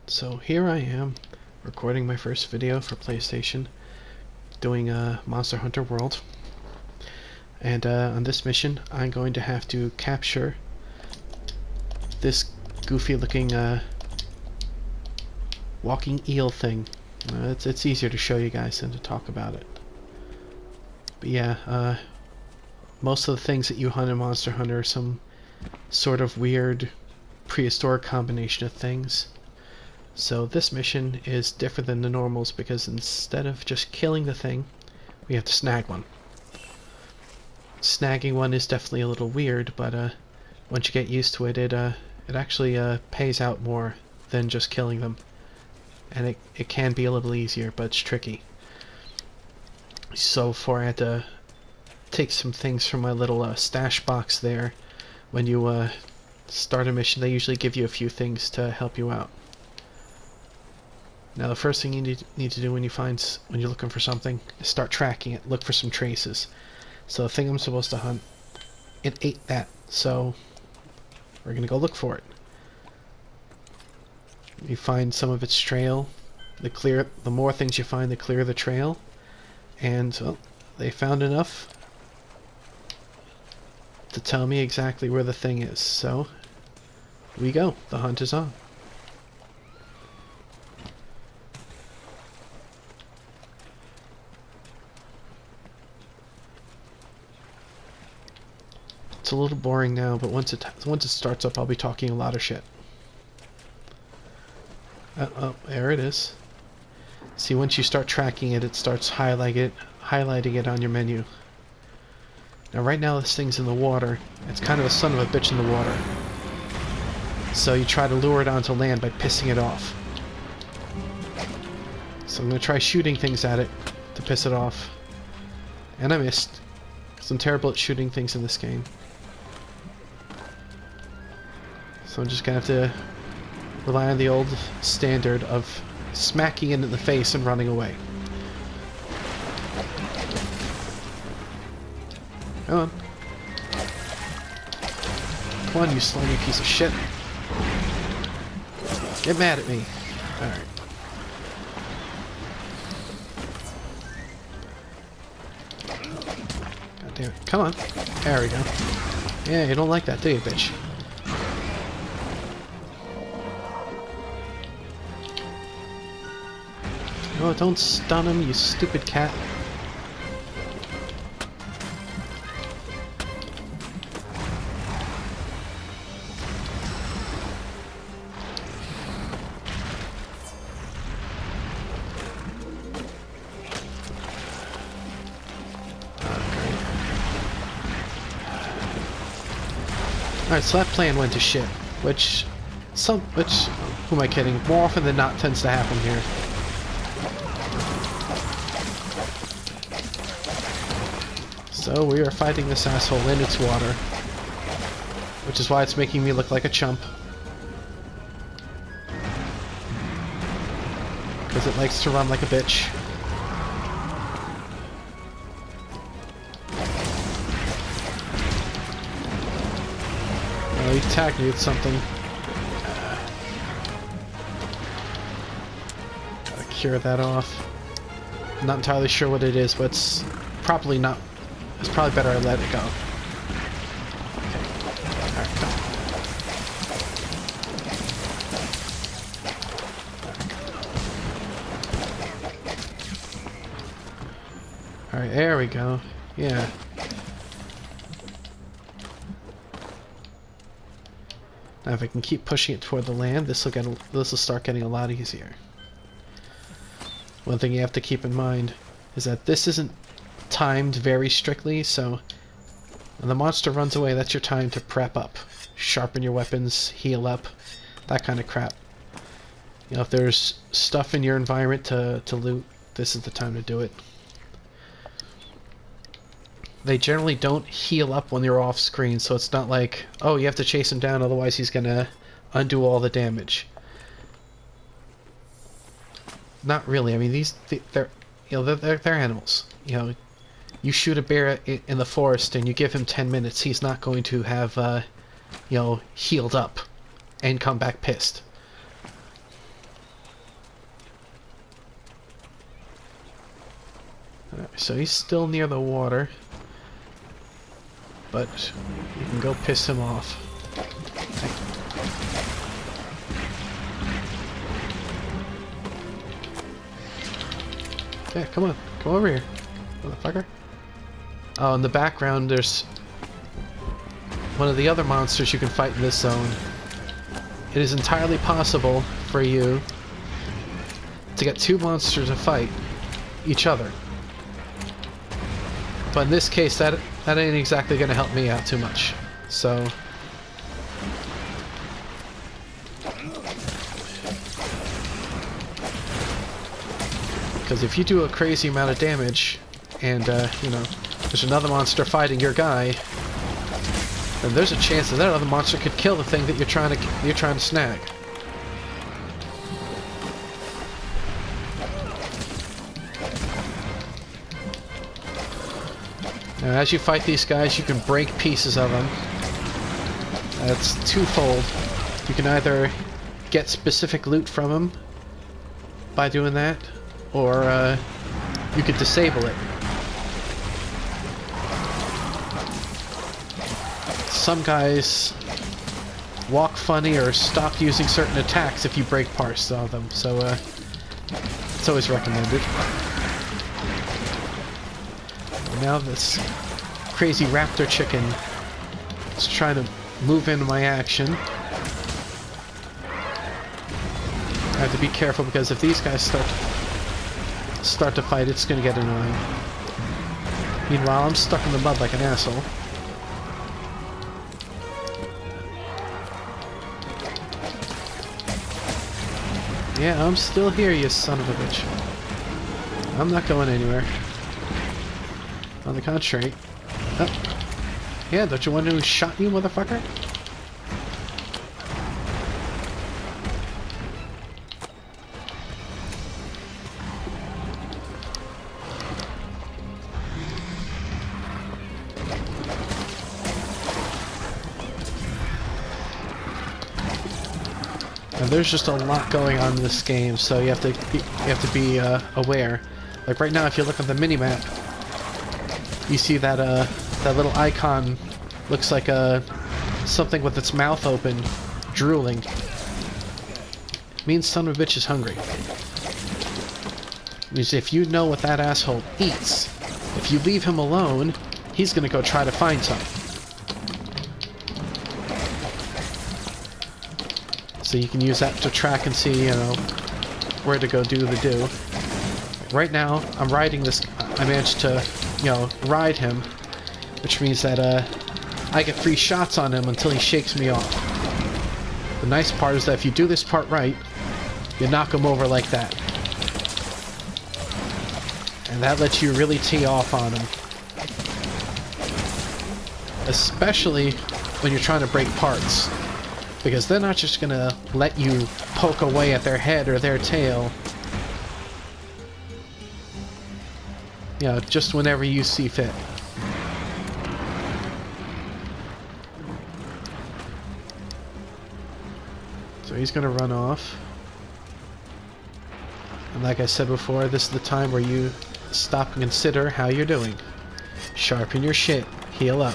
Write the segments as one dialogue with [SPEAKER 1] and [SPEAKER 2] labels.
[SPEAKER 1] So here I am, recording my first video for PlayStation, doing Monster Hunter World. And on this mission, I'm going to have to capture this goofy-looking walking eel thing. It's easier to show you guys than to talk about it. But yeah, most of the things that you hunt in Monster Hunter are some sort of weird prehistoric combination of things. So this mission is different than the normals because instead of just killing the thing, we have to snag one. Snagging one is definitely a little weird, but once you get used to it, it actually pays out more than just killing them. And it can be a little easier, but it's tricky. So before I had to take some things from my little stash box there. When you start a mission, they usually give you a few things to help you out. Now the first thing you need to do when you're looking for something is start tracking it. Look for some traces. So the thing I'm supposed to hunt, it ate that. So we're gonna go look for it. You find some of its trail. The more things you find, the clearer the trail. And well, they found enough to tell me exactly where the thing is. So we go. The hunt is on. It's a little boring now, but once it starts up, I'll be talking a lot of shit. Oh, there it is. See, once you start tracking it, it starts highlighting it on your menu. Now, right now, this thing's in the water. It's kind of a son of a bitch in the water. So you try to lure it onto land by pissing it off. So I'm going to try shooting things at it to piss it off. And I missed. Because I'm terrible at shooting things in this game. So I'm just going to have to rely on the old standard of smacking it in the face and running away. Come on. Come on, you slimy piece of shit. Get mad at me. Alright. God damn it. Come on. There we go. Yeah, you don't like that, do you, bitch? Oh, don't stun him, you stupid cat. Alright, so that plan went to shit, which, who am I kidding? More often than not tends to happen here. So we are fighting this asshole in its water, which is why it's making me look like a chump. Because it likes to run like a bitch. Oh, he tagged me with something. Gotta cure that off. I'm not entirely sure what it is, but it's probably not. It's probably better I let it go. Okay. Alright, come on. Alright, there we go. Yeah. Now if I can keep pushing it toward the land, this will start getting a lot easier. One thing you have to keep in mind is that this isn't timed very strictly, so when the monster runs away, that's your time to prep up. Sharpen your weapons, heal up, that kind of crap. You know, if there's stuff in your environment to loot, this is the time to do it. They generally don't heal up when they're off screen, so it's not like, oh, you have to chase him down, otherwise he's gonna undo all the damage. Not really. I mean, they're animals. You know, you shoot a bear in the forest and you give him 10 minutes, he's not going to have, healed up and come back pissed. Alright, so he's still near the water. But you can go piss him off. Yeah, come on. Come over here, motherfucker. Oh, in the background there's one of the other monsters you can fight in this zone. It is entirely possible for you to get two monsters to fight each other. But in this case, that ain't exactly going to help me out too much. So... because if you do a crazy amount of damage, and, you know, there's another monster fighting your guy, then there's a chance that other monster could kill the thing that you're trying to snag. Now, as you fight these guys, you can break pieces of them. That's twofold. You can either get specific loot from them by doing that, or you could disable it. Some guys walk funny or stop using certain attacks if you break parts of them, so it's always recommended. Now this crazy raptor chicken is trying to move into my action. I have to be careful because if these guys start to fight, it's going to get annoying. Meanwhile, I'm stuck in the mud like an asshole. Yeah, I'm still here, you son of a bitch. I'm not going anywhere. On the contrary. Oh. Yeah, don't you wonder who shot you, motherfucker? Now, there's just a lot going on in this game, so you have to be aware. Like right now, if you look on the minimap, you see that that little icon looks like something with its mouth open, drooling. Means son of a bitch is hungry. Means if you know what that asshole eats, if you leave him alone, he's gonna go try to find something. So you can use that to track and see, you know, where to go do the do. Right now, I'm riding this. I managed to, you know, ride him, which means that I get free shots on him until he shakes me off. The nice part is that if you do this part right, you knock him over like that. And that lets you really tee off on him. Especially when you're trying to break parts. Because they're not just gonna let you poke away at their head or their tail. You know, just whenever you see fit. So he's gonna run off. And like I said before, this is the time where you stop and consider how you're doing. Sharpen your shit. Heal up.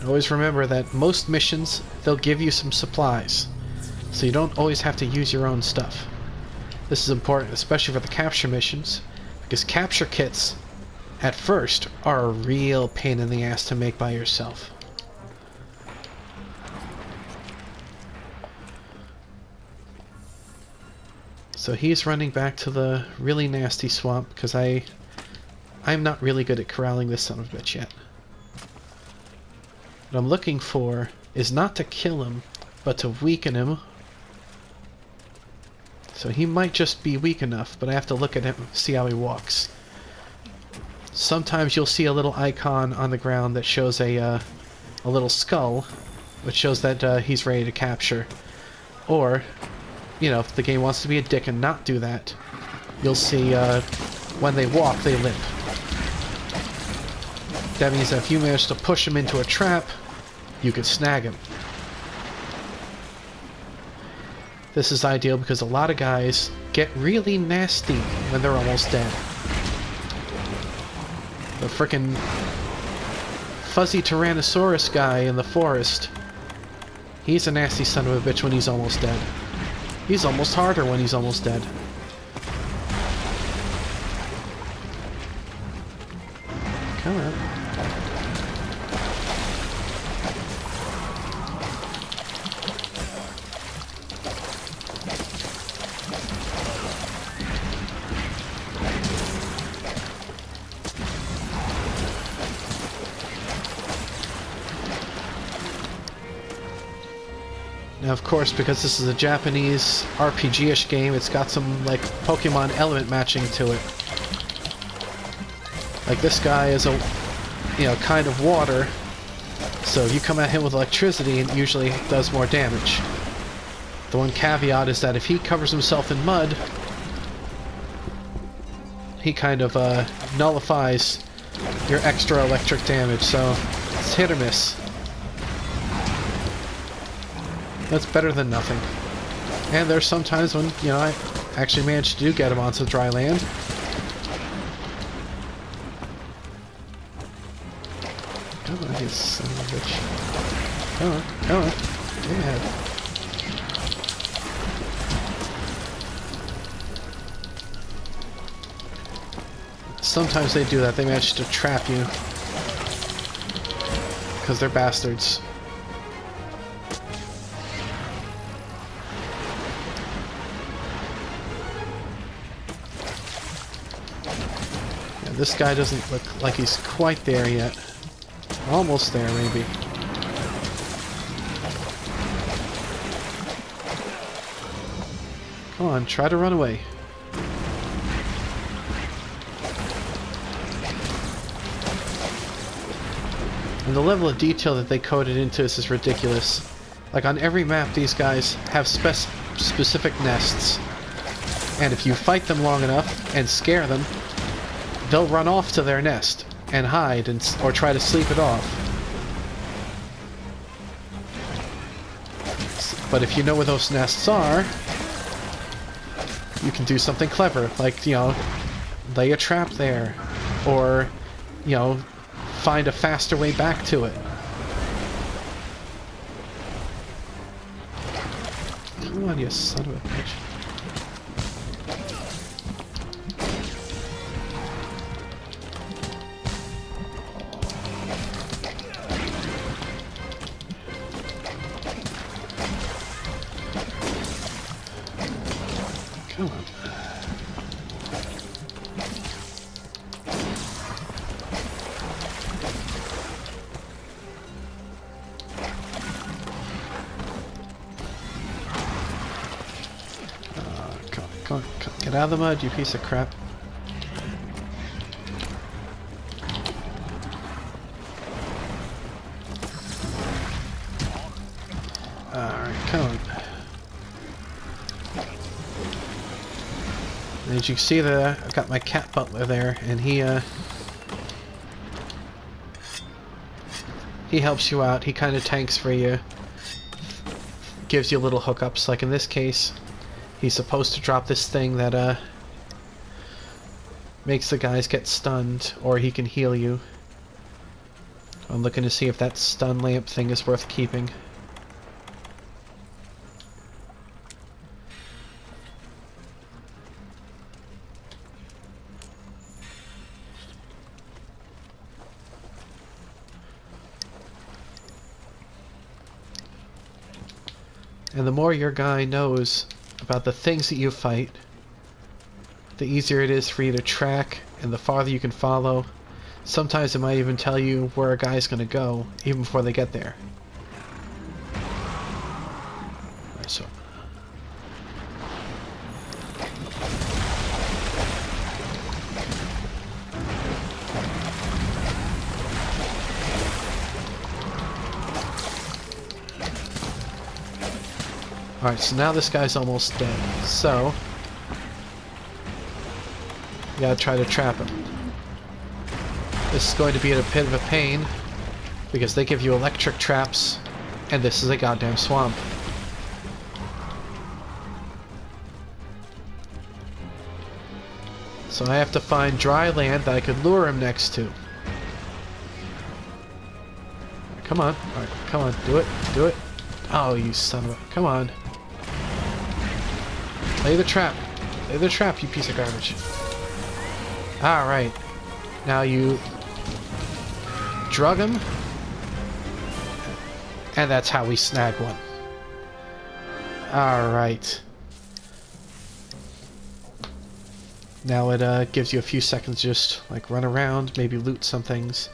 [SPEAKER 1] Always remember that most missions, they'll give you some supplies. So you don't always have to use your own stuff. This is important, especially for the capture missions, because capture kits, at first, are a real pain in the ass to make by yourself. So he's running back to the really nasty swamp, because I'm not really good at corralling this son of a bitch yet. What I'm looking for is not to kill him, but to weaken him. So he might just be weak enough, but I have to look at him, see how he walks. Sometimes you'll see a little icon on the ground that shows a little skull, which shows that he's ready to capture. Or, you know, if the game wants to be a dick and not do that, you'll see when they walk, they limp. That means that if you manage to push him into a trap, you could snag him. this is ideal because a lot of guys get really nasty when they're almost dead. The frickin' fuzzy Tyrannosaurus guy in the forest. He's a nasty son of a bitch when he's almost dead. He's almost harder when he's almost dead. Come on. Now, of course, because this is a Japanese RPG-ish game, it's got some, like, Pokemon element matching to it. Like, this guy is a, you know, kind of water, so you come at him with electricity and it usually does more damage. The one caveat is that if he covers himself in mud, he kind of, nullifies your extra electric damage, so it's hit or miss. That's better than nothing. And there's some times when, you know, I actually managed to get him onto dry land. Come on, you son of a bitch. Come on, come on. Yeah. Sometimes they do that. They manage to trap you. Because they're bastards. This guy doesn't look like he's quite there yet. Almost there, maybe. Come on, try to run away. And the level of detail that they coded into this is ridiculous. Like, on every map, these guys have specific nests. And if you fight them long enough and scare them, they'll run off to their nest and hide or try to sleep it off. But if you know where those nests are, you can do something clever, like, you know, lay a trap there, or, you know, find a faster way back to it. Come on, you son of a bitch. Come on. Come on, get out of the mud, you piece of crap. Alright, come on. And as you can see there, I've got my cat butler there, and he helps you out. He kind of tanks for you. Gives you little hookups, like in this case, he's supposed to drop this thing that makes the guys get stunned, or he can heal you. I'm looking to see if that stun lamp thing is worth keeping. And the more your guy knows about the things that you fight, the easier it is for you to track, and the farther you can follow. Sometimes it might even tell you where a guy's gonna go, even before they get there. Alright, so... Alright, so now this guy's almost dead, so... you gotta try to trap him. This is going to be a bit of a pain, because they give you electric traps, and this is a goddamn swamp. So I have to find dry land that I could lure him next to. Come on. Alright, come on. Do it. Do it. Oh, you son of a... Come on. Lay the trap. Lay the trap, you piece of garbage. Alright. Now you... drug him. And that's how we snag one. Alright. Now it gives you a few seconds to just like run around, maybe loot some things.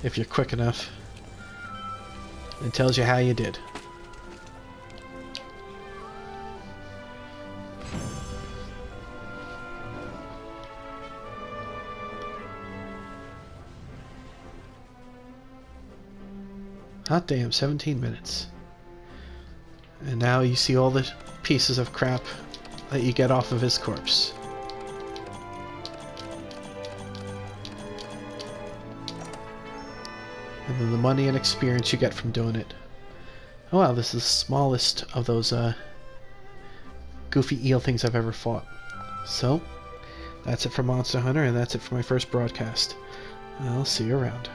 [SPEAKER 1] If you're quick enough. It tells you how you did. Hot damn, 17 minutes. And now you see all the pieces of crap that you get off of his corpse. And then the money and experience you get from doing it. Oh wow, this is the smallest of those goofy eel things I've ever fought. So, that's it for Monster Hunter, and that's it for my first broadcast. I'll see you around.